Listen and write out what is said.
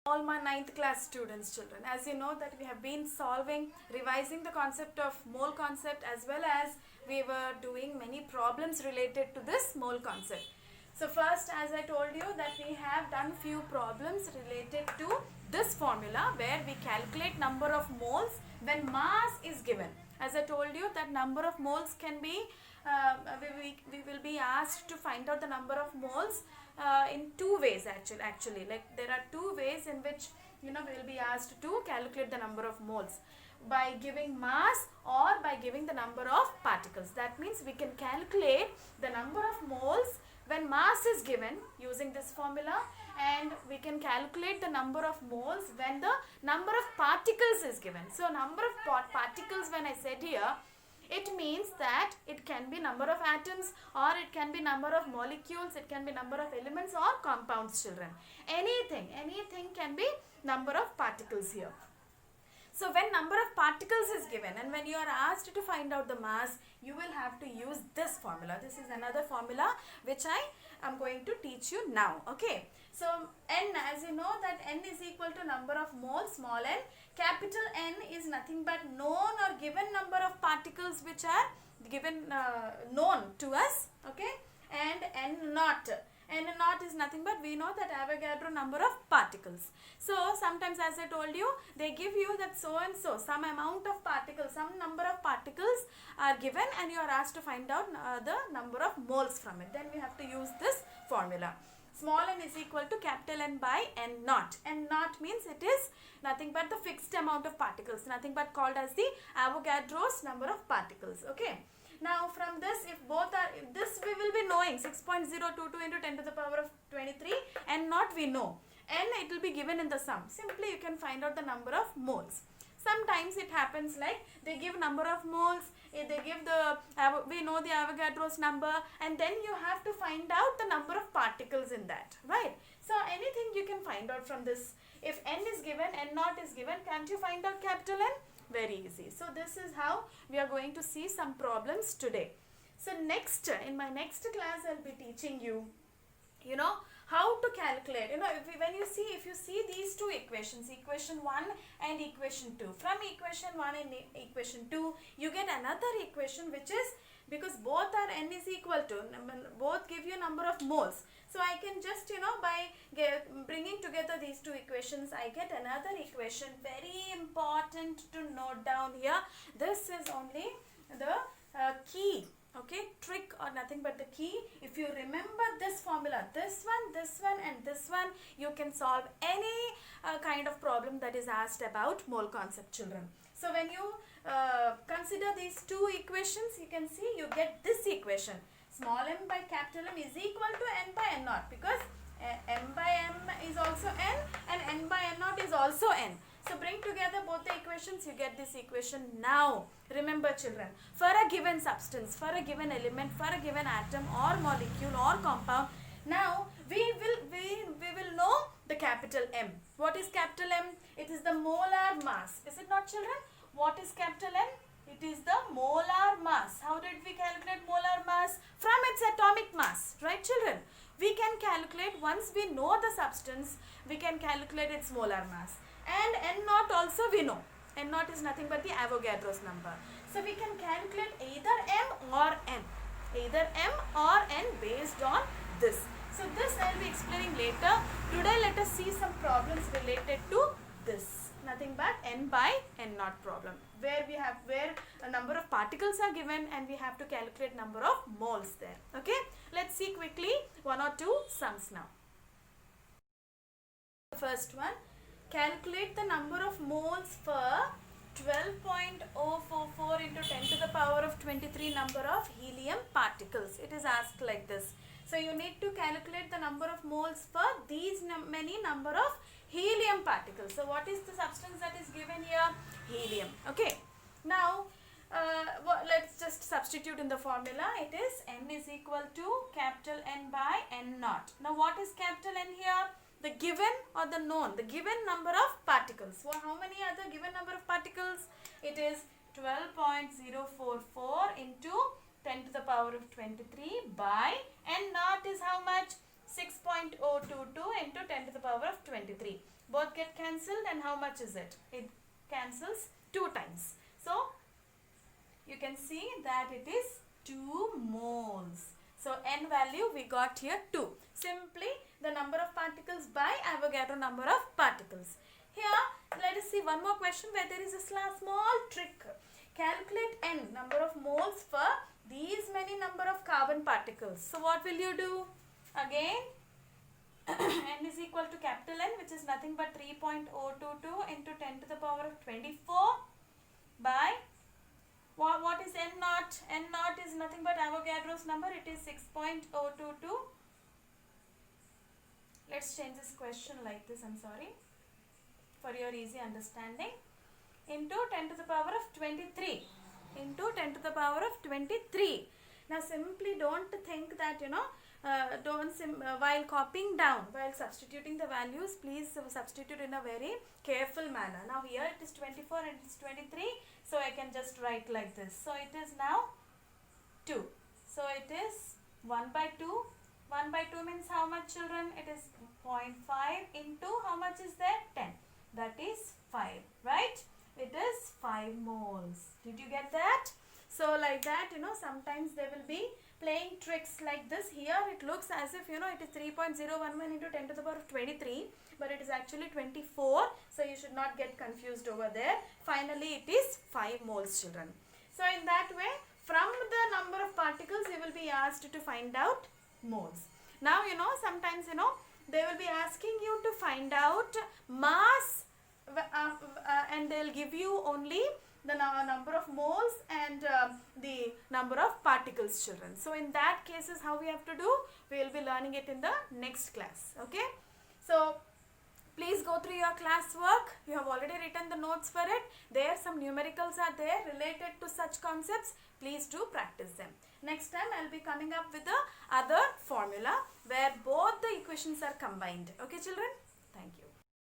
All my ninth class students, children. As you know that we have been revising the concept of mole concept, as well as we were doing many problems related to this mole concept. So first, as I told you, that we have done few problems related to this formula where we calculate number of moles when mass is given. As I told you, that number of moles can be, we will be asked to find out the number of moles in two ways actually. Like there are two ways in which we will be asked to calculate the number of moles, by giving mass or by giving the number of particles. That means we can calculate the number of moles when mass is given using this formula, and we can calculate the number of moles when the number of particles is given. So number of particles, when I said here, it means that it can be number of atoms, or it can be number of molecules, it can be number of elements or compounds, children. Anything can be number of particles here. So when number of particles is given and when you are asked to find out the mass, you will have to use this formula. This is another formula which I am going to teach you now. Okay. So n, as you know, that n is equal to number of moles, small n. Capital N is nothing but known or given number of particles which are given, known to us. Okay. And n naught. N naught is nothing but, we know that Avogadro number of particles. So sometimes, as I told you, they give you that so and so, some amount of particles, some number of particles are given, and you are asked to find out the number of moles from it. Then we have to use this formula. Small n is equal to capital N by n naught. N naught means it is nothing but the fixed amount of particles, nothing but called as the Avogadro's number of particles. Okay. Now from this, if both are, this we will be knowing, 6.022 into 10 to the power of 23, and not we know. N, it will be given in the sum. Simply you can find out the number of moles. Sometimes it happens like they give number of moles, they give the, we know the Avogadro's number, and then you have to find out the number of particles in that, right? So anything you can find out from this. If n is given, n naught is given, can't you find out capital N? Very easy. So this is how we are going to see some problems today. So next, in my next class, I'll be teaching you, how to calculate. If you see these two equations, equation 1 and equation 2. From equation 1 and equation 2, you get another equation which is, because both are n is equal to, both give you number of moles. So I can just, by bringing together these two equations, I get another equation. Very important to note down here. This is only the key, okay, trick or nothing but the key. If you remember this formula, this one and this one, you can solve any kind of problem that is asked about mole concept, children. So when you consider these two equations, you can see you get this equation. Small m by capital M is equal to n by n naught, because m by m is also n and n by n naught is also n. So bring together both the equations, you get this equation. Now remember, children, for a given substance, for a given element, for a given atom or molecule or compound, now we will know the capital M. What is capital M? It is the molar mass. Is it not, children? What is capital M? It is the molar mass. How did we calculate molar mass? From its atomic mass, right, children? We can calculate, once we know the substance, we can calculate its molar mass. And n naught also we know. N naught is nothing but the Avogadro's number. So we can calculate either m or n. Either m or n based on this. So this I will be explaining later. Today let us see some problems related to this. Nothing but n by n naught problem, where a number of particles are given and we have to calculate number of moles there. Okay, let's see quickly one or two sums now. The first one, calculate the number of moles for 12.044 into 10 to the power of 23 number of helium particles. It is asked like this. So you need to calculate the number of moles for these many number of helium particles. So what is the substance that is given here? Helium. Okay. Now let's just substitute in the formula. It is n is equal to capital N by n naught. Now what is capital N here? The given or the known, the given number of particles. So how many are the given number of particles? It is 12.044 into 10 to the power of 23 by n naught is how much? 6.022 into 10 to the power of 23. Both get cancelled, and how much is it? It cancels 2 times. So you can see that it is 2 moles. So N value we got here 2. Simply the number of particles by Avogadro number of particles. Here let us see one more question where there is a small trick. Calculate N number of moles for these many number of carbon particles. So what will you do? Again N is equal to capital N, which is nothing but 3.022 into 10 to the power of 24 by what is N naught? N naught is nothing but Avogadro's number. It is 6.022. Let's change this question like this, I'm sorry, for your easy understanding. Into 10 to the power of 23. Into 10 to the power of 23. Now simply don't think that, while copying down, while substituting the values, please substitute in a very careful manner. Now here it is 24 and it is 23. So I can just write like this. So it is now 2. So it is 1 by 2. 1 by 2 means how much, children? It is 0.5 into how much is there? 10. That is 5, right? It is 5 moles. Did you get that? So like that, sometimes they will be playing tricks like this. Here it looks as if, it is 3.011 into 10 to the power of 23. But it is actually 24. So you should not get confused over there. Finally, it is 5 moles, children. So in that way, from the number of particles, you will be asked to find out moles. Now, sometimes, they will be asking you to find out mass and they will give you only the number of moles and the number of particles, children. So in that cases, how we have to do? We will be learning it in the next class. Okay. So please go through your classwork. You have already written the notes for it. There some numericals are there related to such concepts. Please do practice them. Next time I will be coming up with the other formula where both the equations are combined. Okay, children.